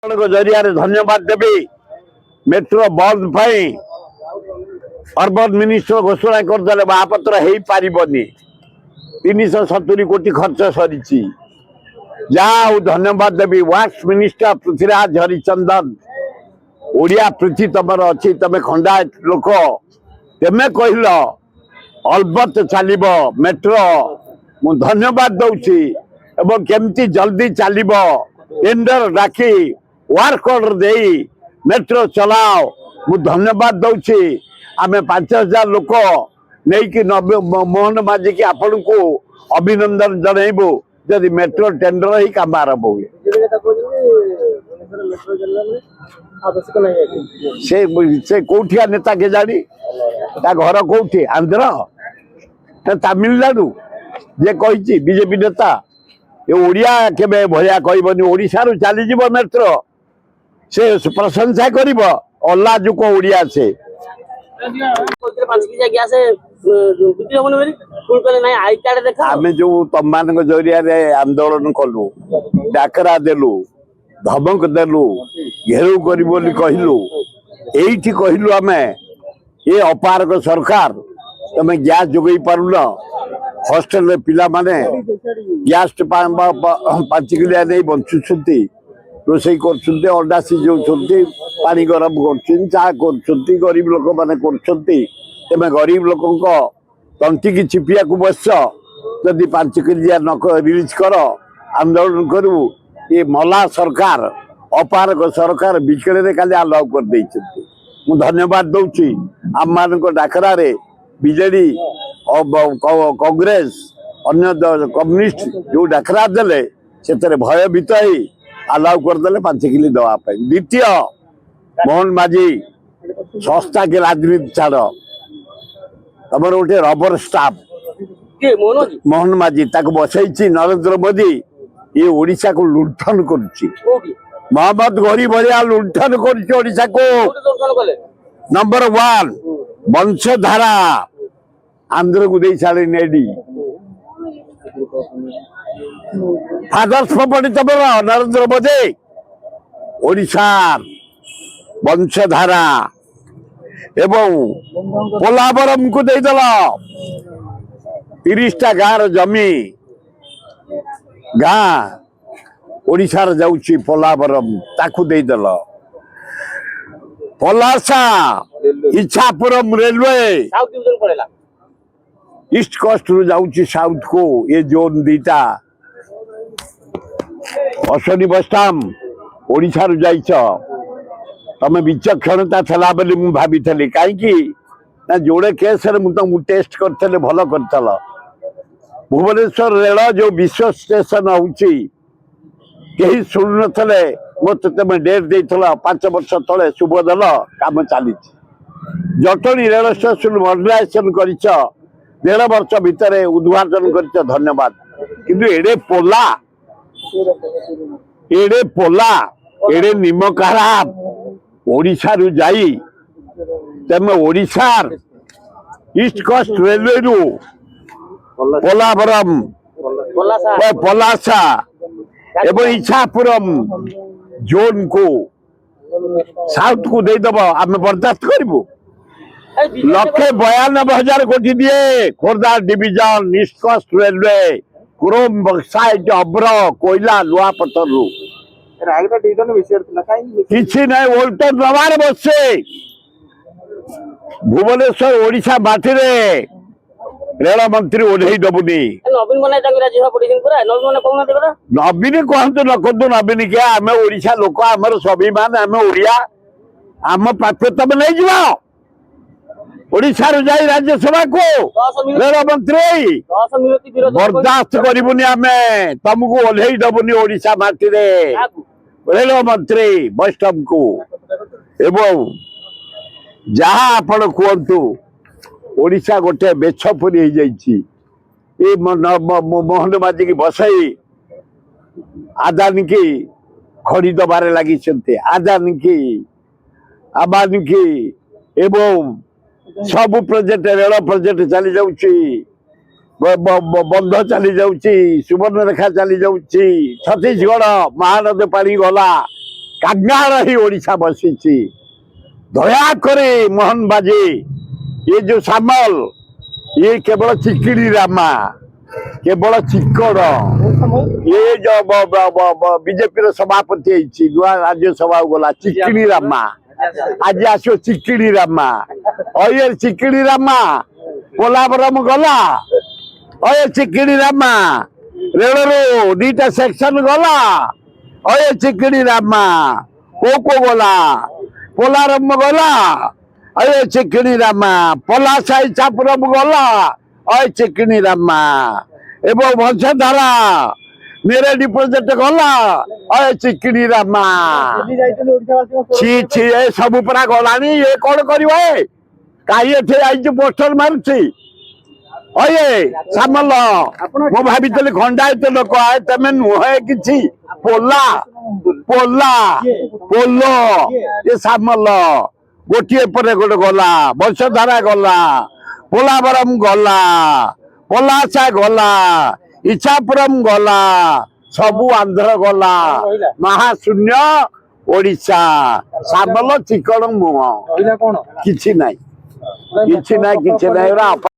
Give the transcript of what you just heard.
जरिया धन्यवाद देवी मेट्रो बंद अर्बन मिनिस्टर घोषणा करदे महापत्र हो पारनी 370 कोटी खर्च सरी जहाँ धन्यवाद देवी वर्क्स मिनिस्टर पृथ्वीराज हरिचंदन ओडिया पृथ्वी तुम अच्छी तुम खंडायत लोक तेमे कहल अलबत चलो मेट्रो मु धन्यवाद दौची केमती जल्दी चलो टेंडर डाकी वर्क ऑर्डर दे मेट्रो चलाओ मु धन्यवाद दौची आम 5000 लोक नहीं मोहन माझी की आपण को अभिनंदन जनइबू जदि मेट्रो टेंडर ही काम आरंभ हुए से कौटिया नेता के जानी घर कौटी आंध्र तमिलनाडु जे कही बीजेपी नेता ये ओडिया केबे भया कहबनी ओडिशा रु चली जीव मेट्रो से प्रशंसा करिवो अल्लाह जो को ओडिया से आम जो तुम मान जरिया आंदोलन कलु डाकरा देलु धमक देलु घेरु करी बोली कहलु एठी कहलु आम ये अपारक सरकार तुम गैस जोगई पारुन हॉस्टेल पिला माने गैस 5 किलिया नहीं बंचुछंती रोसई कर अंडा सिझाऊँ पानी गरम कर चा कर गरीब लोक मैंने कर गरीब लोक तंटी की चिपिया को बस जदि 5 किलिया नक रिलीज कर आंदोलन करू ये मला सरकार अपारक सरकार बिकेड़े खाली अलाउ कर दे धन्यवाद दौची आम मान डाकरा बीजेडी कांग्रेस अन्य कम्युनिस्ट जो डाकरा देले से भयभीत ही अलाउ करदे 5 किलो दवाई द्वितीय मोहन माझी संस्था के राजनीति छाड़ तुम गोटे रबर स्टाफ मोहन माझी बसई नरेंद्र मोदी ये ओडिशा को लुंठन कर मोहम्मद गरी भरिया लुंठन कर को नंबर 1 वंशधारा आंध्र को दे सारे नेडी फादर्स प्रॉपर्टी तुम नरेंद्र मोदी ओडिशार वंशधारा एवं पोलावरम को देदेल 30टा गाँव जमी गाँ ओडिशार जाऊँची पोलावरम ताकू देदेल Palasa Ichchapuram railway east coast रु जाऊँची साउथ को ये जोन दीटा अश्वनी बसटाम ओडिशा रु जाइछ तमें विचक्षणता थला बोली मु भाभी कहीं ना जोड़े केस मुझे टेस्ट करते भल कर भुवनेश्वर रेल जो विश्व स्टेशन होची कहीं शुणु थे मत तुम डेट दे 5 वर्ष तले शुभ दल काम चली जटणी रेल स्टेशन मॉडर्नाइजेशन कर 1.5 वर्ष भितर उद्घाटन कर धन्यवाद किंतु एडे पोला एडे निमकारा ओडिशा रु जाई तेमे ओडिशार ईस्ट कोस्ट रेलवे रु पोलावरम पलासा एवं इच्छापुरम जोन को साउथ को दे दब आम बर्दाश्त करूँ 192,000 कोटी दिए Khordha division east coast railway chrome bauxite अब्र कोयला लुआपतर किसी ना वोल्टेज नवार बसे भुवनेश्वर ओडिशा माटी रेल मंत्री ओढ़े दबुनी नवीन कहतु न कहतु नवीन क्या आम ओडिशा लोक आमर स्वाभिमान आम ओडिया आम प्राप्य तुम नहीं जाओ ओडिशा रू जाई राज्यसभा को रेल मंत्री बर्दाश्त करूनी आम तुमको ओल्हे दबुनी ओडिशा माटी रेल मंत्री वैष्णव को एवं जहाँ आपण कहतु ओडिशा गोटे बेछपुरी हो जाइए मोहन माझी की बसई आदानी की खड़ी दबारे लगी आदानी की आबानी की एवं सब प्रोजेक्ट रेल प्रोजेक्ट चली जाऊँची बंध चली जाऊँची सुवर्णरेखा चली जाऊँची छत्तीसगढ़ महानदी पानी गला कांगाल ही ओडिशा बसी दया करे मोहन बाजी ये जो सामल ये केवल चिकिड़ी रामा केवल चिकड़ ये जो बीजेपी सभापति नुआ राज्यसभा गला चिकिड़ी रामा आज आसो चिकिड़ी रामा और चिकिड़ी रामा पोलावरम गला और चिकिड़ी रामा रेलरू दीटा सेक्शन गला और चिकिड़ी रामा को गला पोलारम गला और चिकिड़ी रामा पलासाई चापुरम गला और चिकिड़ी रामा एवं वंशधारा मेरे प्रोजेक्ट गला और चिकिड़ी रामा छि छि ए सब पूरा गलानी ये कौन कर कहीं पोस्टर मारुची अये सामल मु भावी खंडायत लोक तमें नुहे कि पोला पोला पोलो ये सामल गोटे पर गोटे गला वंशधारा गला पोलावरम गला पलासा गला इच्छापुरम गला सबू आंध्र गला महाशून्य ओडिशा सामल चिकड़ मुह किछि नाई